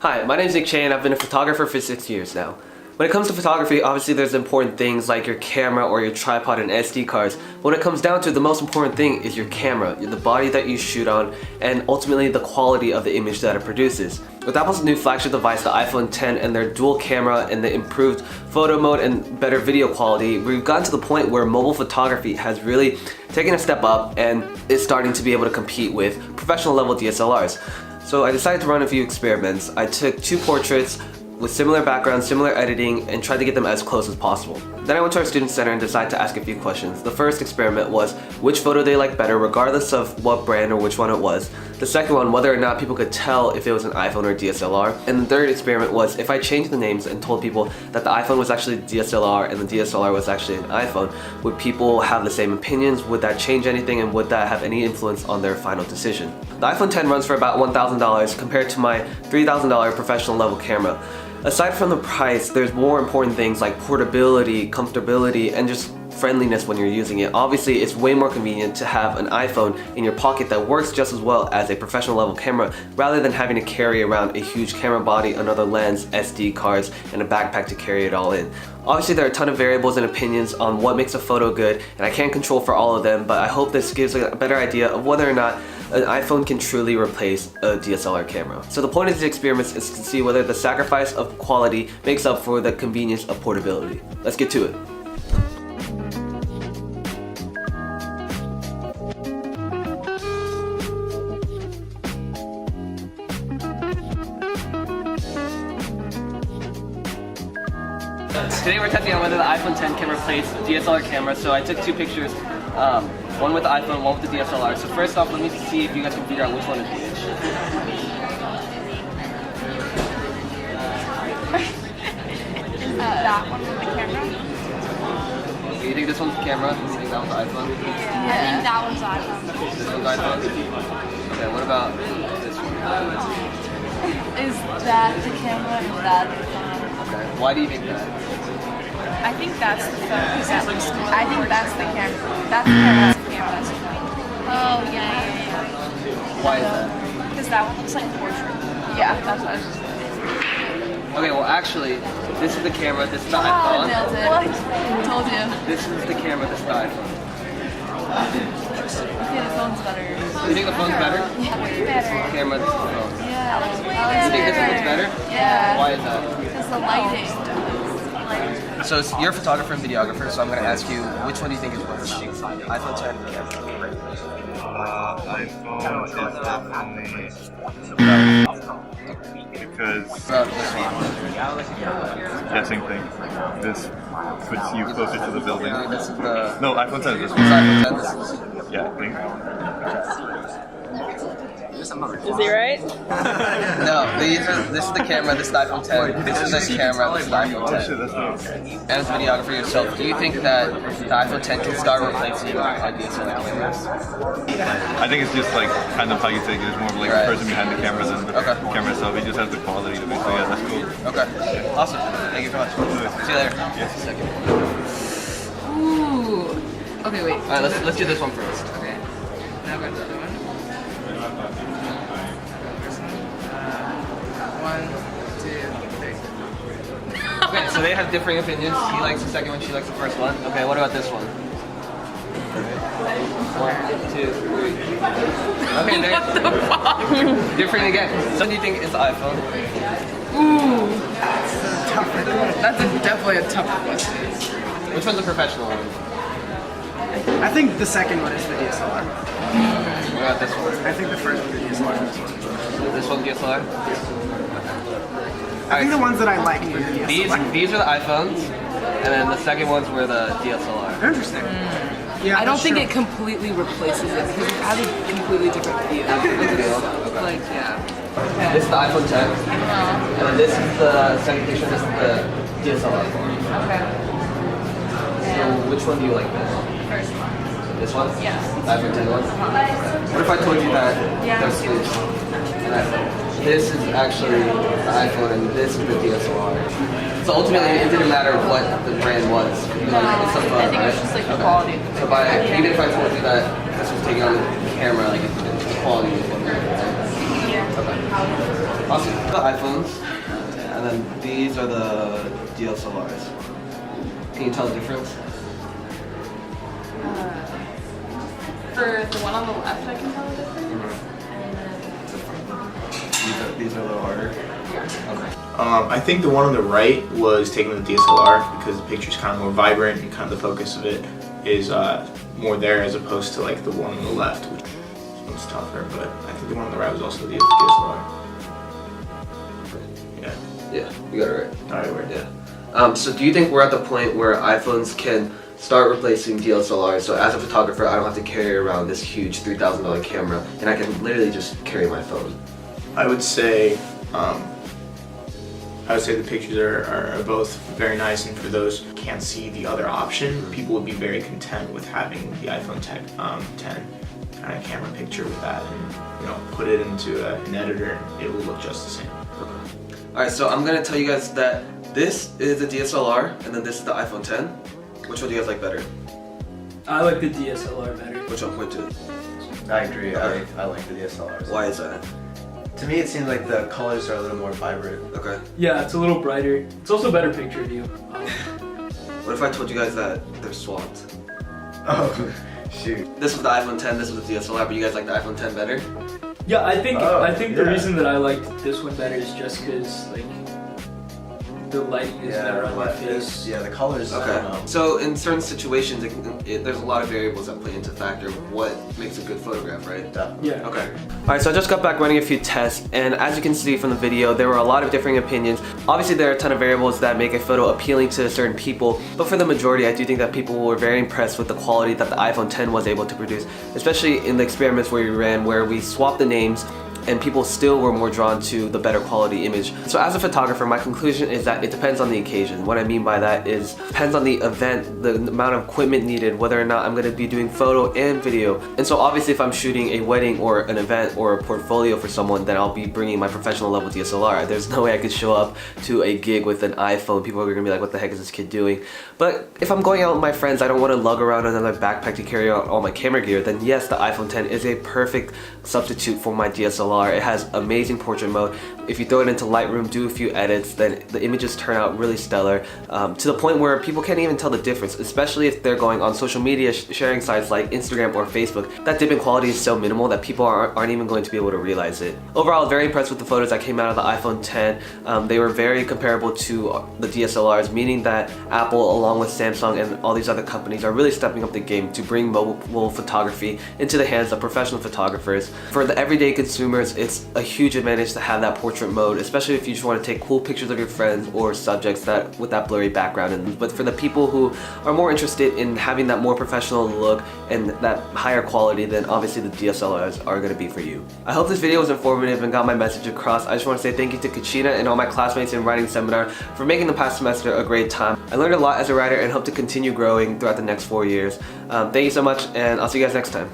Hi, my name is Chae and I've been a photographer for 6 years now. When it comes to photography, obviously there's important things like your camera or your tripod and SD cards. But when it comes down to it, the most important thing is your camera, the body that you shoot on, and ultimately the quality of the image that it produces. With Apple's new flagship device, the iPhone X, and their dual camera and the improved photo mode and better video quality, we've gotten to the point where mobile photography has really taken a step up and is starting to be able to compete with professional level DSLRs. So I decided to run a few experiments. I took 2 portraits with similar backgrounds, similar editing, and tried to get them as close as possible. Then I went to our student center and decided to ask a few questions. The first experiment was which photo they liked better regardless of what brand or which one it was. The second one, whether or not people could tell if it was an iPhone or DSLR. And the third experiment was if I changed the names and told people that the iPhone was actually DSLR and the DSLR was actually an iPhone, would people have the same opinions? Would that change anything, and would that have any influence on their final decision? The iPhone X runs for about $1,000 compared to my $3,000 professional level camera. Aside from the price, there's more important things like portability, comfortability, and just friendliness when you're using it. Obviously, it's way more convenient to have an iPhone in your pocket that works just as well as a professional level camera rather than having to carry around a huge camera body, another lens, SD cards, and a backpack to carry it all in. Obviously, there are a ton of variables and opinions on what makes a photo good, and I can't control for all of them, but I hope this gives a better idea of whether or not an iPhone can truly replace a DSLR camera. So the point of these experiments is to see whether the sacrifice of quality makes up for the convenience of portability. Let's get to it. Today we're testing out whether the iPhone X can replace DSLR camera, so I took 2 pictures, one with the iPhone, one with the DSLR. So first off, let me see if you guys can figure out which one is which. Is that one with the camera? You think this one's the camera? You think that one's the iPhone? Yeah. I think that one's the iPhone. This one's the iPhone? Okay, what about this one? Is that the camera? Is that the phone? Okay, why do you think that? I think that's the phone. I think that's the camera. That's the camera. That's the camera. That's the phone. Oh, yeah. Why is that? Because that one looks like portrait. Yeah, that's what I was just saying. Okay, well actually, this is the camera, this is the iPhone. Nailed it. What? I told you. This is the camera, this is the iPhone. Okay, the phone's better. You think the phone's better? Yeah, way better. Camera, this is the phone. Yeah, that looks way better. You think this one looks better? Yeah. Why is that? Because the lighting. So you're a photographer and videographer, so I'm going to ask you, which one do you think is worse? iPhone X or camera? iPhone is definitely because guessing thing. This puts you closer to the building. This is the... No, iPhone 10 is this This is one. iPhone X, this is... Yeah, I think. Is he right? No, this is the camera, this is the iPhone X. This is the camera, this is the iPhone Oh X. shit, that's not. And as a videographer yourself, do you think that the iPhone X can start replacing DSLR cameras? I think it's just like kind of how you take it. It's more of like Right. the person behind the camera than the camera itself. It just has the quality of it. So yeah, that's cool. Okay, awesome. Thank you so much. See you later. Yes. Second. Ooh. Okay, wait. Alright, let's do this one first. Okay. Now go to the other one. 1, 2, 3. Okay, so they have differing opinions. He likes the second one, she likes the first one. Okay, what about this one? 1, 2, 3. Okay, there. What the fuck? Different again. So do you think it's the iPhone? Ooh. That's definitely a tough question. Which one's the professional one? I think the second one is the DSLR. What about this one? I think the first one is the DSLR. This one's DSLR? I think the ones that I liked were the DSLR. These are the iPhones, and then the second ones were the DSLR. Interesting. Yeah, I don't that's think true. it completely replaces it because it has a completely different feel. Like, yeah. This is the iPhone X, and then this is the second picture, this is the DSLR. Okay. So which one do you like best? First one. This one? Yes. The iPhone X one? What if I told you that they're switched? And this is actually the iPhone and this is the DSLR. So ultimately, it didn't matter what the brand was. No, It's a phone, I think it was right? just like the quality. So even if I told you that this was taking on the camera, like the quality was what mattered. Yeah. Okay. Awesome. The iPhones, and then these are the DSLRs. Can you tell the difference? For the one on the left, I can tell the difference. These are a little harder. Yeah. Okay. I think the one on the right was taken with DSLR because the picture's kind of more vibrant and kind of the focus of it is more there as opposed to like the one on the left, which one's tougher. But I think the one on the right was also the DSLR. Yeah. Yeah, you got it right. Alright, word. Yeah. So do you think we're at the point where iPhones can start replacing DSLRs? So as a photographer, I don't have to carry around this huge $3,000 camera, and I can literally just carry my phone. I would say the pictures are both very nice, and for those who can't see the other option, people would be very content with having the iPhone 10 kind of camera picture with that, and put it into an editor, and it will look just the same. Alright, so I'm gonna tell you guys that this is the DSLR, and then this is the iPhone 10. Which one do you guys like better? I like the DSLR better. Which one point to? I agree. I like the DSLRs. Why is that? To me, it seems like the colors are a little more vibrant. Okay. Yeah, it's a little brighter. It's also better picture view. What if I told you guys that they're swapped? Oh, shoot. This was the iPhone 10, this was the DSLR, but you guys like the iPhone 10 better? Yeah, I think the yeah. reason that I liked this one better is just because like the lighting is better on my face. Yeah, the colors. Okay. So in certain situations, there's a lot of variables that play into factor of what makes a good photograph, right? Definitely. Yeah. Okay. Alright, so I just got back running a few tests, and as you can see from the video, there were a lot of differing opinions. Obviously, there are a ton of variables that make a photo appealing to certain people, but for the majority, I do think that people were very impressed with the quality that the iPhone 10 was able to produce, especially in the experiments where we ran, where we swapped the names, and people still were more drawn to the better quality image. So as a photographer, my conclusion is that it depends on the occasion. What I mean by that is, depends on the event, the amount of equipment needed, whether or not I'm gonna be doing photo and video. And so obviously if I'm shooting a wedding or an event or a portfolio for someone, then I'll be bringing my professional level DSLR. There's no way I could show up to a gig with an iPhone. People are gonna be like, what the heck is this kid doing? But if I'm going out with my friends, I don't wanna lug around another backpack to carry out all my camera gear, then yes, the iPhone 10 is a perfect substitute for my DSLR. It has amazing portrait mode. If you throw it into Lightroom, do a few edits, then the images turn out really stellar, to the point where people can't even tell the difference, especially if they're going on social media sharing sites like Instagram or Facebook. That dip in quality is so minimal that people aren't even going to be able to realize it. Overall, very impressed with the photos that came out of the iPhone 10. They were very comparable to the DSLRs, meaning that Apple, along with Samsung and all these other companies, are really stepping up the game to bring mobile photography into the hands of professional photographers. For the everyday consumers, it's a huge advantage to have that portrait mode, especially if you just want to take cool pictures of your friends or subjects with that blurry background. But for the people who are more interested in having that more professional look and that higher quality, then obviously the DSLRs are going to be for you. I hope this video was informative and got my message across. I just want to say thank you to Katrina and all my classmates in writing seminar for making the past semester a great time. I learned a lot as a writer and hope to continue growing throughout the next 4 years. Thank you so much, and I'll see you guys next time.